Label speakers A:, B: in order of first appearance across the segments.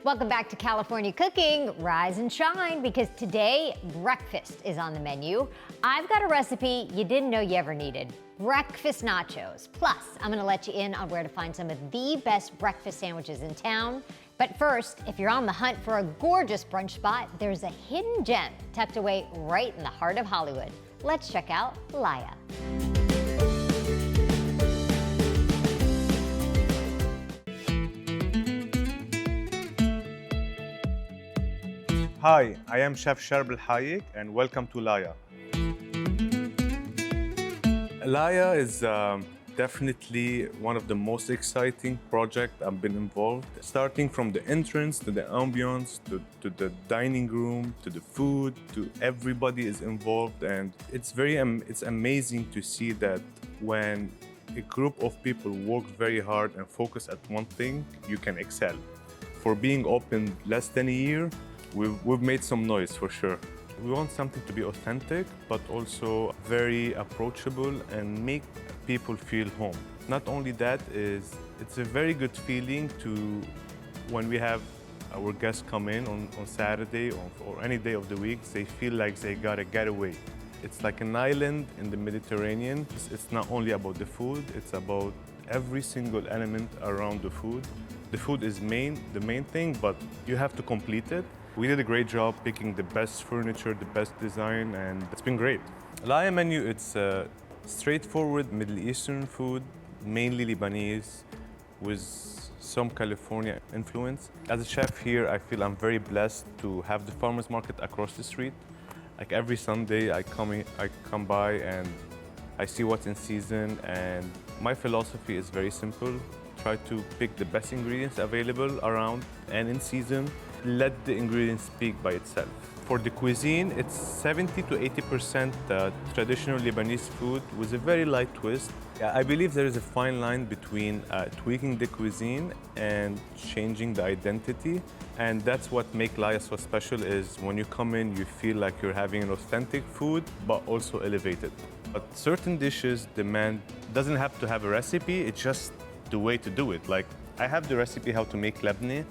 A: Welcome back to California Cooking. Rise and shine, because today breakfast is on the menu. I've got a recipe you didn't know you ever needed. Breakfast nachos. Plus, I'm gonna let you in on where to find some of the best breakfast sandwiches in town. But first, if you're on the hunt for a gorgeous brunch spot, there's a hidden gem tucked away right in the heart of Hollywood. Let's check out Laya.
B: Hi, I am Chef Sharb Al-Hayek and welcome to Laya. Laya is definitely one of the most exciting projects I've been involved. Starting from the entrance to the ambience, to the dining room, to the food, to everybody is involved, and it's amazing to see that when a group of people work very hard and focus at one thing, you can excel. For being open less than a year, we've made some noise for sure. We want something to be authentic, but also very approachable and make people feel home. Not only that, it's a very good feeling to when we have our guests come in on Saturday or any day of the week, they feel like they got a getaway. It's like an island in the Mediterranean. It's not only about the food, it's about every single element around the food. The food is the main thing, but you have to complete it. We did a great job picking the best furniture, the best design, and it's been great. Laya menu, it's straightforward Middle Eastern food, mainly Lebanese, with some California influence. As a chef here, I feel I'm very blessed to have the farmers market across the street. Like every Sunday, I come by and I see what's in season, and my philosophy is very simple. Try to pick the best ingredients available around and in season. Let the ingredients speak by itself. For the cuisine, it's 70 to 80% traditional Lebanese food with a very light twist. I believe there is a fine line between tweaking the cuisine and changing the identity. And that's what makes Laya so special, is when you come in, you feel like you're having an authentic food, but also elevated. But certain dishes doesn't have to have a recipe, it's just the way to do it. Like, I have the recipe how to make labneh,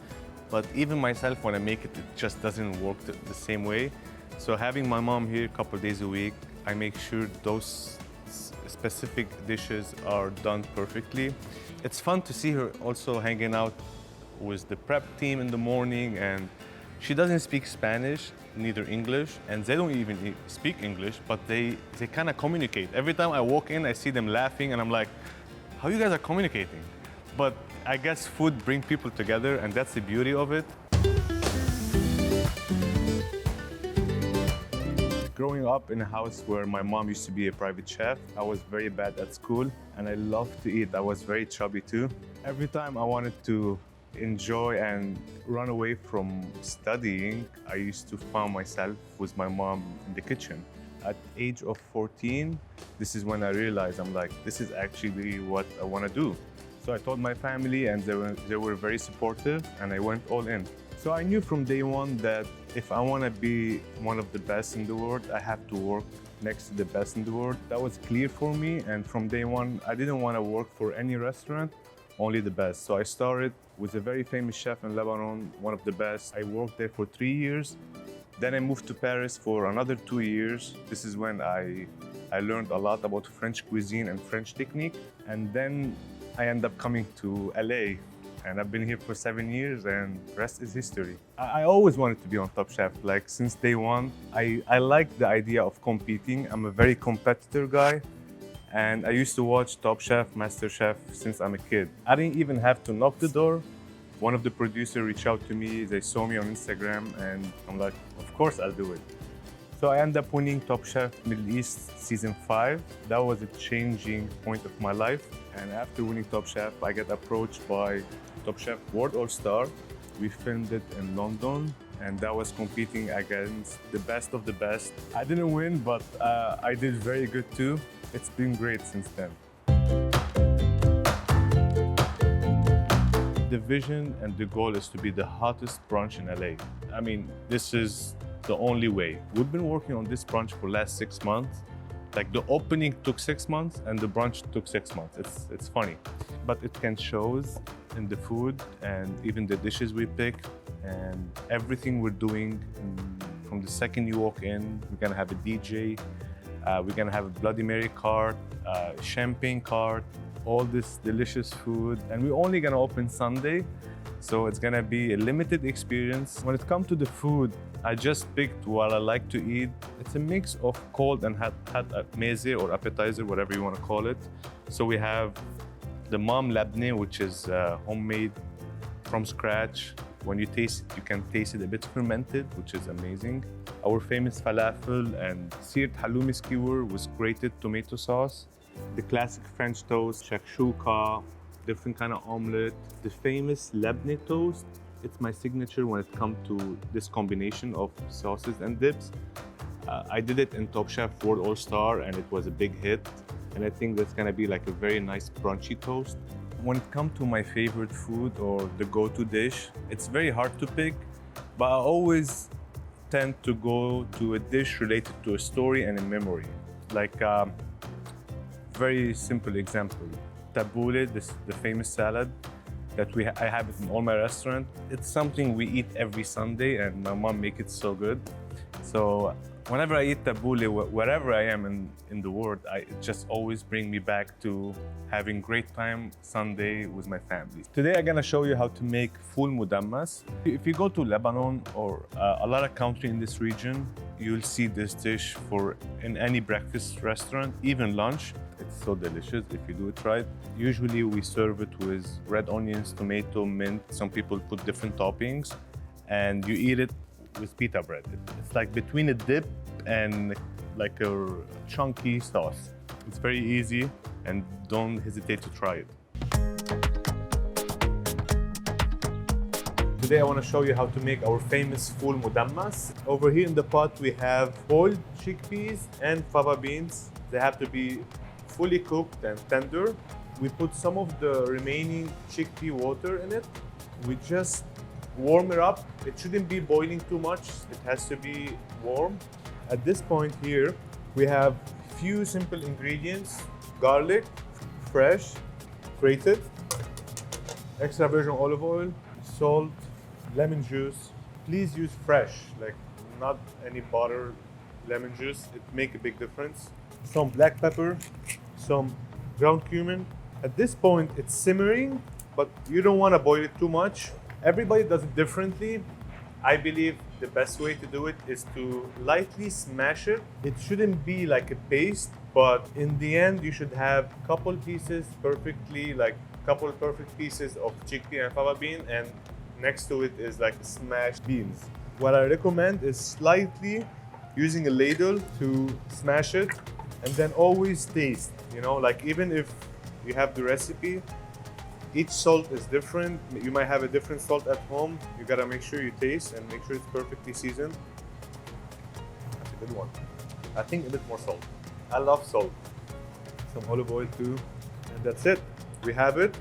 B: but even myself, when I make it, it just doesn't work the same way. So having my mom here a couple of days a week, I make sure those specific dishes are done perfectly. It's fun to see her also hanging out with the prep team in the morning, and she doesn't speak Spanish, neither English, and they don't even speak English, but they kind of communicate. Every time I walk in, I see them laughing, and I'm like, how you guys are communicating? But I guess food brings people together, and that's the beauty of it. Growing up in a house where my mom used to be a private chef, I was very bad at school, and I loved to eat. I was very chubby too. Every time I wanted to enjoy and run away from studying, I used to find myself with my mom in the kitchen. At the age of 14, this is when I realized, I'm like, this is actually what I want to do. So I told my family, and they were very supportive, and I went all in. So I knew from day one that if I want to be one of the best in the world, I have to work next to the best in the world. That was clear for me, and from day one, I didn't want to work for any restaurant, only the best. So I started with a very famous chef in Lebanon, one of the best. I worked there for 3 years. Then I moved to Paris for another 2 years. This is when I learned a lot about French cuisine and French technique. And then I ended up coming to LA, and I've been here for 7 years, and the rest is history. I always wanted to be on Top Chef. Like, since day one, I like the idea of competing. I'm a very competitor guy, and I used to watch Top Chef, Master Chef since I'm a kid. I didn't even have to knock the door. One of the producers reached out to me, they saw me on Instagram, and I'm like, of course I'll do it. So I ended up winning Top Chef Middle East Season 5. That was a changing point of my life. And after winning Top Chef, I get approached by Top Chef World All-Star. We filmed it in London, and that was competing against the best of the best. I didn't win, but I did very good too. It's been great since then. The vision and the goal is to be the hottest brunch in LA. I mean, this is the only way. We've been working on this brunch for the last 6 months. Like, the opening took 6 months and the brunch took 6 months. It's funny, but it can show in the food and even the dishes we pick and everything we're doing. From the second you walk in, we're gonna have a DJ, we're gonna have a Bloody Mary cart, champagne cart, all this delicious food. And we're only gonna open Sunday, so it's gonna be a limited experience. When it comes to the food, I just picked what I like to eat. It's a mix of cold and hot meze or appetizer, whatever you wanna call it. So we have the mom labne, which is homemade from scratch. When you taste it, you can taste it a bit fermented, which is amazing. Our famous falafel and seared halloumi skewer with grated tomato sauce. The classic French toast, shakshuka, different kind of omelet. The famous Lebanese toast. It's my signature when it comes to this combination of sauces and dips. I did it in Top Chef World All-Star and it was a big hit. And I think that's gonna be like a very nice brunchy toast. When it comes to my favorite food or the go-to dish, it's very hard to pick, but I always tend to go to a dish related to a story and a memory. Like very simple example, tabbouleh, the famous salad that I have it in all my restaurants. It's something we eat every Sunday and my mom makes it so good. So whenever I eat tabbouleh, wherever I am in the world, it just always brings me back to having great time Sunday with my family. Today I'm gonna show you how to make full mudammas. If you go to Lebanon or a lot of country in this region, you'll see this dish in any breakfast restaurant, even lunch. It's so delicious if you do it right. Usually we serve it with red onions, tomato, mint. Some people put different toppings and you eat it with pita bread. It's like between a dip and like a chunky sauce. It's very easy and don't hesitate to try it. Today I want to show you how to make our famous full mudammas. Over here in the pot we have boiled chickpeas and fava beans. They have to be fully cooked and tender. We put some of the remaining chickpea water in it. We just warm it up. It shouldn't be boiling too much. It has to be warm. At this point here, we have few simple ingredients: garlic, fresh, grated, extra virgin olive oil, salt, lemon juice. Please use fresh, like not any butter, lemon juice. It makes a big difference. Some black pepper, some ground cumin. At this point, it's simmering, but you don't want to boil it too much. Everybody does it differently. I believe the best way to do it is to lightly smash it. It shouldn't be like a paste, but in the end, you should have couple pieces couple perfect pieces of chickpea and fava bean, and next to it is like smashed beans. What I recommend is slightly using a ladle to smash it, and then always taste. Like even if you have the recipe, each salt is different. You might have a different salt at home. You gotta make sure you taste and make sure it's perfectly seasoned. That's a good one. I think a bit more salt. I love salt. Some olive oil too. And that's it. We have it.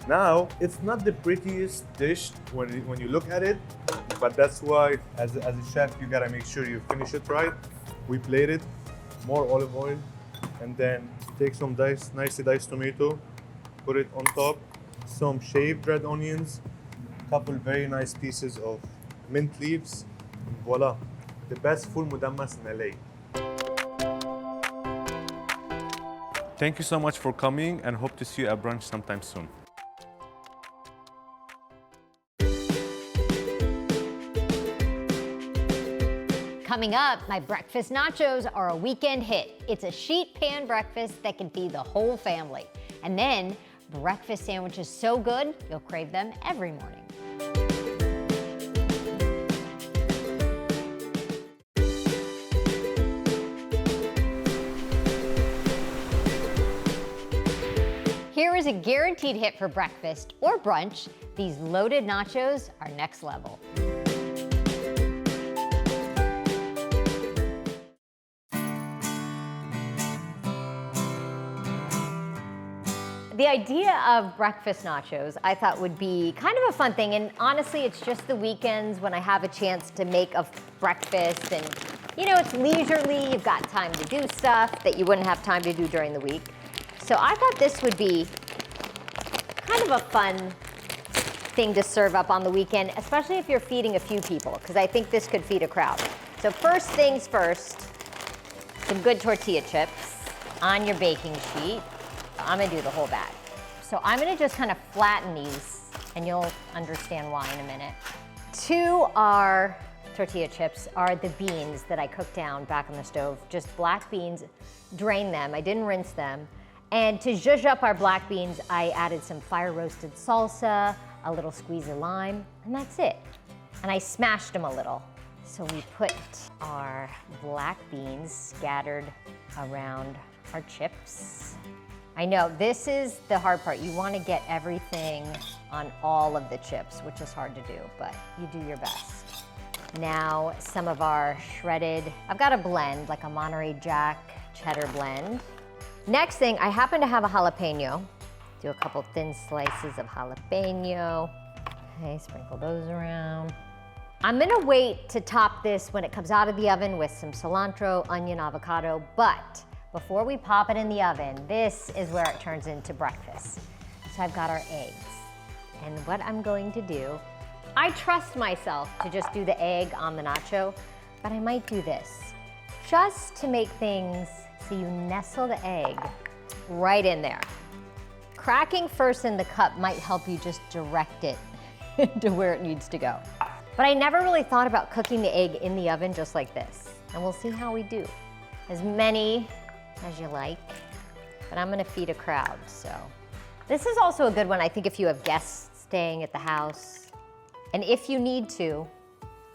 B: Now, it's not the prettiest dish when you look at it, but that's why as a chef, you gotta make sure you finish it right. We plate it, more olive oil, and then take some nicely diced tomato, put it on top, some shaved red onions, a couple very nice pieces of mint leaves, and voila, the best full mudammas in LA. Thank you so much for coming and hope to see you at brunch sometime soon.
A: Coming up, my breakfast nachos are a weekend hit. It's a sheet pan breakfast that can feed the whole family. And then, breakfast sandwiches so good, you'll crave them every morning. Here is a guaranteed hit for breakfast or brunch. These loaded nachos are next level. The idea of breakfast nachos I thought would be kind of a fun thing, and honestly it's just the weekends when I have a chance to make a breakfast, and it's leisurely, you've got time to do stuff that you wouldn't have time to do during the week. So I thought this would be kind of a fun thing to serve up on the weekend, especially if you're feeding a few people, because I think this could feed a crowd. So first things first, some good tortilla chips on your baking sheet. I'm gonna do the whole bag. So I'm gonna just kind of flatten these, and you'll understand why in a minute. To our tortilla chips are the beans that I cooked down back on the stove. Just black beans, drain them, I didn't rinse them. And to zhuzh up our black beans, I added some fire roasted salsa, a little squeeze of lime, and that's it. And I smashed them a little. So we put our black beans scattered around our chips. I know, this is the hard part. You want to get everything on all of the chips, which is hard to do, but you do your best. Now, some of our shredded, I've got a blend, like a Monterey Jack cheddar blend. Next thing, I happen to have a jalapeno. Do a couple thin slices of jalapeno. Okay, sprinkle those around. I'm gonna wait to top this when it comes out of the oven with some cilantro, onion, avocado, but before we pop it in the oven, this is where it turns into breakfast. So I've got our eggs. And what I'm going to do, I trust myself to just do the egg on the nacho, but I might do this just to make things so you nestle the egg right in there. Cracking first in the cup might help you just direct it to where it needs to go. But I never really thought about cooking the egg in the oven just like this. And we'll see how we do. As many as you like, but I'm gonna feed a crowd, so. This is also a good one, I think, if you have guests staying at the house. And if you need to,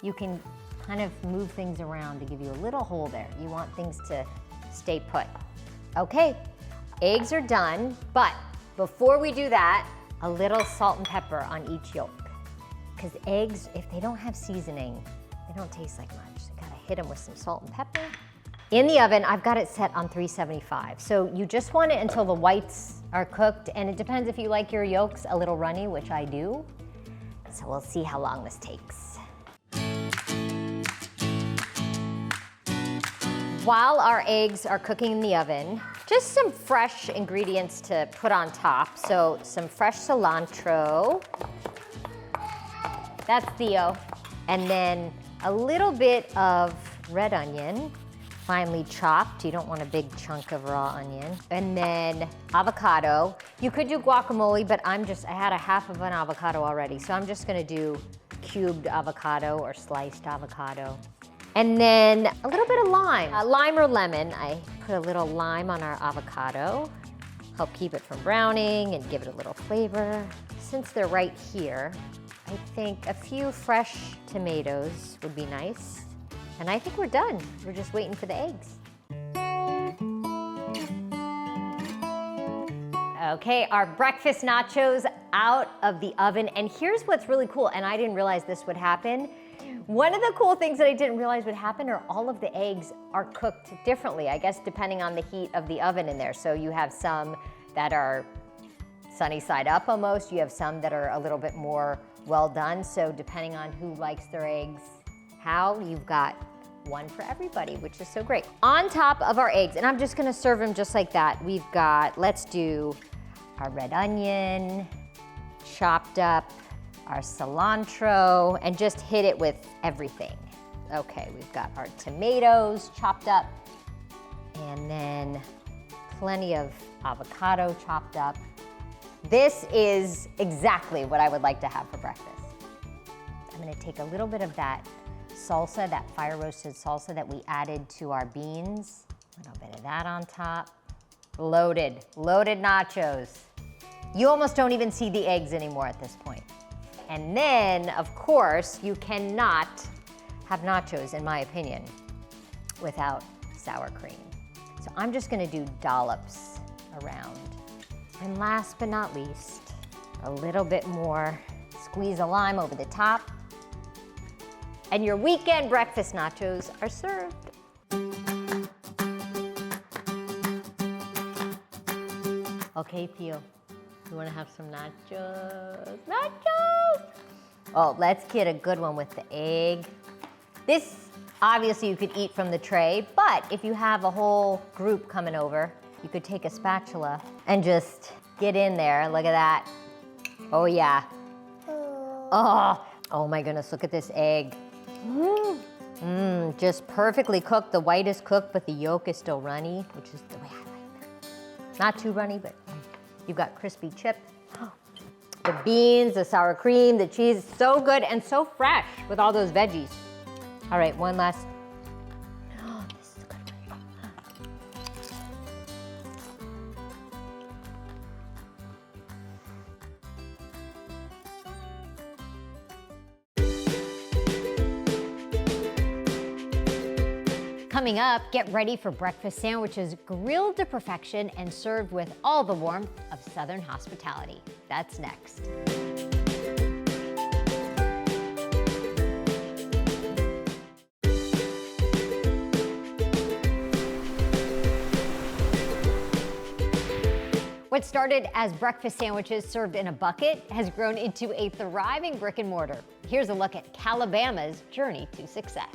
A: you can kind of move things around to give you a little hole there. You want things to stay put. Okay, eggs are done, but before we do that, a little salt and pepper on each yolk. Because eggs, if they don't have seasoning, they don't taste like much. You gotta hit them with some salt and pepper. In the oven, I've got it set on 375. So you just want it until the whites are cooked, and it depends if you like your yolks a little runny, which I do. So we'll see how long this takes. While our eggs are cooking in the oven, just some fresh ingredients to put on top. So some fresh cilantro. That's Theo. And then a little bit of red onion, finely chopped. You don't want a big chunk of raw onion. And then avocado. You could do guacamole, but I had a half of an avocado already, so I'm just gonna do cubed avocado or sliced avocado. And then a little bit of lime. Lime or lemon. I put a little lime on our avocado. Help keep it from browning and give it a little flavor. Since they're right here, I think a few fresh tomatoes would be nice. And I think we're done. We're just waiting for the eggs. Okay, our breakfast nachos out of the oven. And here's what's really cool, and I didn't realize this would happen. One of the cool things that I didn't realize would happen are all of the eggs are cooked differently, I guess, depending on the heat of the oven in there. So you have some that are sunny side up almost. You have some that are a little bit more well done. So depending on who likes their eggs how, you've got one for everybody, which is so great. On top of our eggs, and I'm just gonna serve them just like that, we've got, let's do our red onion, chopped up, our cilantro, and just hit it with everything. Okay, we've got our tomatoes chopped up, and then plenty of avocado chopped up. This is exactly what I would like to have for breakfast. I'm gonna take a little bit of that salsa, that fire roasted salsa that we added to our beans. A little bit of that on top. Loaded nachos. You almost don't even see the eggs anymore at this point. And then, of course, you cannot have nachos, in my opinion, without sour cream. So I'm just gonna do dollops around. And last but not least, a little bit more squeeze of lime over the top. And your weekend breakfast nachos are served. Okay, Theo, you wanna have some nachos? Nachos! Oh, let's get a good one with the egg. This, obviously you could eat from the tray, but if you have a whole group coming over, you could take a spatula and just get in there. Look at that. Oh yeah. Oh my goodness, look at this egg. Just perfectly cooked. The white is cooked, but the yolk is still runny, which is the way I like it. Not too runny, but you've got crispy chip. The beans, the sour cream, the cheese, so good and so fresh with all those veggies. All right, one last. Oh, this is good for you. Coming up, get ready for breakfast sandwiches grilled to perfection and served with all the warmth of Southern hospitality. That's next. What started as breakfast sandwiches served in a bucket has grown into a thriving brick and mortar. Here's a look at Calabama's journey to success.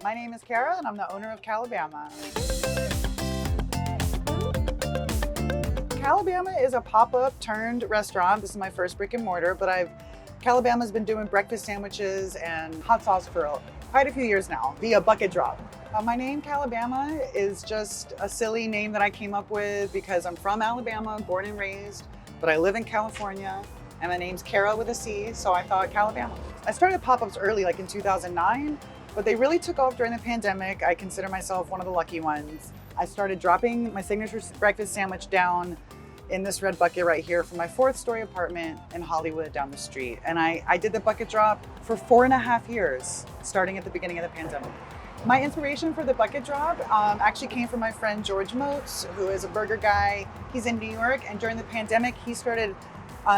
C: My name is Kara and I'm the owner of Calabama. Calabama is a pop-up turned restaurant. This is my first brick and mortar, but Calabama's been doing breakfast sandwiches and hot sauce for quite a few years now via bucket drop. My name Calabama is just a silly name that I came up with because I'm from Alabama, born and raised, but I live in California and my name's Kara with a C, so I thought Calabama. I started pop-ups early, like in 2009, but they really took off during the pandemic. I consider myself one of the lucky ones. I started dropping my signature breakfast sandwich down in this red bucket right here from my 4th-story apartment in Hollywood down the street. And I did the bucket drop for 4.5 years, starting at the beginning of the pandemic. My inspiration for the bucket drop actually came from my friend George Moats, who is a burger guy. He's in New York, and during the pandemic, he started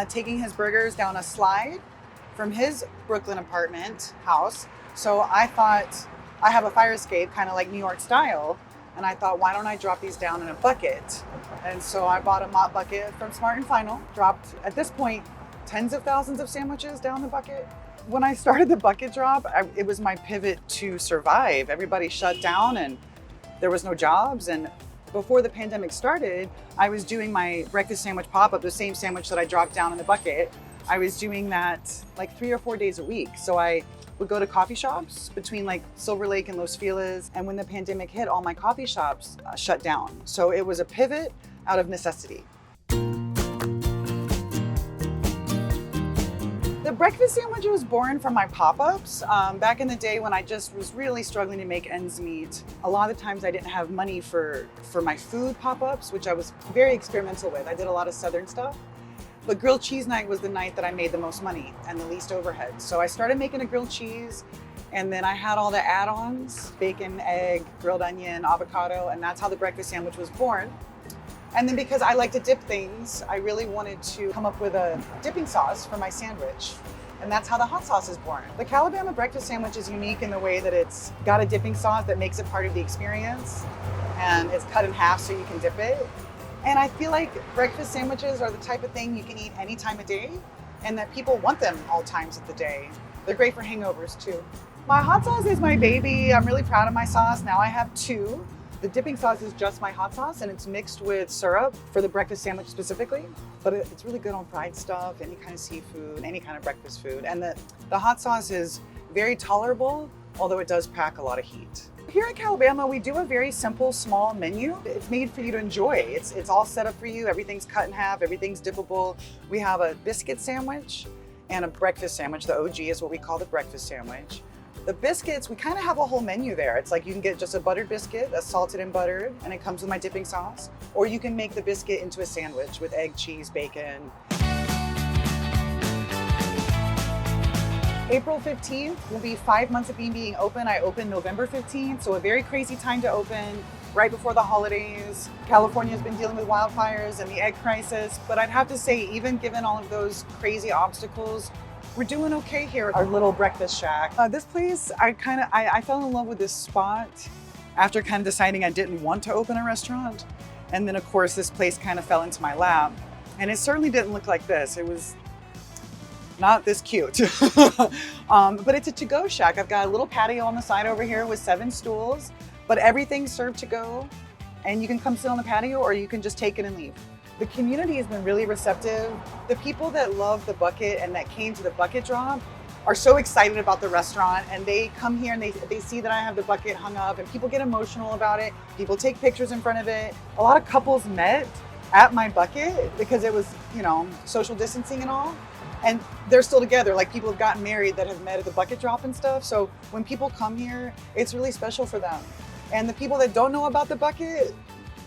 C: taking his burgers down a slide from his Brooklyn apartment house. So I thought, I have a fire escape, kind of like New York style, and I thought, why don't I drop these down in a bucket? And so I bought a mop bucket from Smart and Final, dropped, at this point, tens of thousands of sandwiches down the bucket. When I started the bucket drop, it was my pivot to survive. Everybody shut down and there was no jobs. And before the pandemic started, I was doing my breakfast sandwich pop-up, the same sandwich that I dropped down in the bucket. I was doing that like 3 or 4 days a week. So I would go to coffee shops between like Silver Lake and Los Feliz. And when the pandemic hit, all my coffee shops shut down. So it was a pivot out of necessity. The breakfast sandwich was born from my pop-ups. Back in the day when I just was really struggling to make ends meet, a lot of the times I didn't have money for my food pop-ups, which I was very experimental with. I did a lot of Southern stuff. But grilled cheese night was the night that I made the most money and the least overhead. So I started making a grilled cheese, and then I had all the add-ons, bacon, egg, grilled onion, avocado, and that's how the breakfast sandwich was born. And then because I like to dip things, I really wanted to come up with a dipping sauce for my sandwich. And that's how the hot sauce is born. The Calabama breakfast sandwich is unique in the way that it's got a dipping sauce that makes it part of the experience. And it's cut in half so you can dip it. And I feel like breakfast sandwiches are the type of thing you can eat any time of day and that people want them all times of the day. They're great for hangovers too. My hot sauce is my baby. I'm really proud of my sauce. Now I have 2. The dipping sauce is just my hot sauce and it's mixed with syrup for the breakfast sandwich specifically. But it's really good on fried stuff, any kind of seafood, any kind of breakfast food. And the hot sauce is very tolerable, although it does pack a lot of heat. Here at Calabama, we do a very simple, small menu. It's made for you to enjoy. It's all set up for you. Everything's cut in half, everything's dippable. We have a biscuit sandwich and a breakfast sandwich. The OG is what we call the breakfast sandwich. The biscuits, we kind of have a whole menu there. It's like you can get just a buttered biscuit that's salted and buttered, and it comes with my dipping sauce. Or you can make the biscuit into a sandwich with egg, cheese, bacon. April 15th will be 5 months of being open. I opened November 15th, so a very crazy time to open, right before the holidays. California's been dealing with wildfires and the egg crisis, but I'd have to say, even given all of those crazy obstacles, we're doing okay here at our little breakfast shack. This place, I fell in love with this spot after kind of deciding I didn't want to open a restaurant. And then of course, this place kind of fell into my lap. And it certainly didn't look like this. It was not this cute. But it's a to-go shack. I've got a little patio on the side over here with 7 stools, but everything's served to go. And you can come sit on the patio or you can just take it and leave. The community has been really receptive. The people that love the bucket and that came to the bucket drop are so excited about the restaurant, and they come here and they see that I have the bucket hung up, and people get emotional about it. People take pictures in front of it. A lot of couples met at my bucket because it was, you know, social distancing and all. And they're still together. Like, people have gotten married that have met at the bucket drop and stuff. So when people come here, it's really special for them. And the people that don't know about the bucket,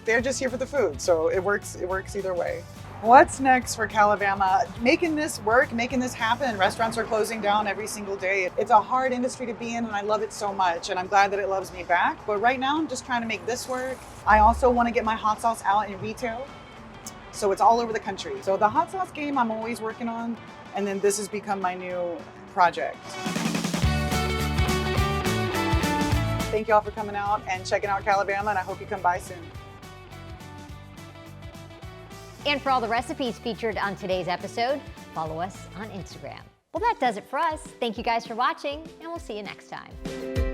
C: they're just here for the food. So it works either way. What's next for Calabama? Making this work, making this happen. Restaurants are closing down every single day. It's a hard industry to be in, and I love it so much, and I'm glad that it loves me back. But right now, I'm just trying to make this work. I also want to get my hot sauce out in retail, so it's all over the country. So the hot sauce game I'm always working on, and then this has become my new project. Thank you all for coming out and checking out Calabama, and I hope you come by soon.
A: And for all the recipes featured on today's episode, follow us on Instagram. Well, that does it for us. Thank you guys for watching, and we'll see you next time.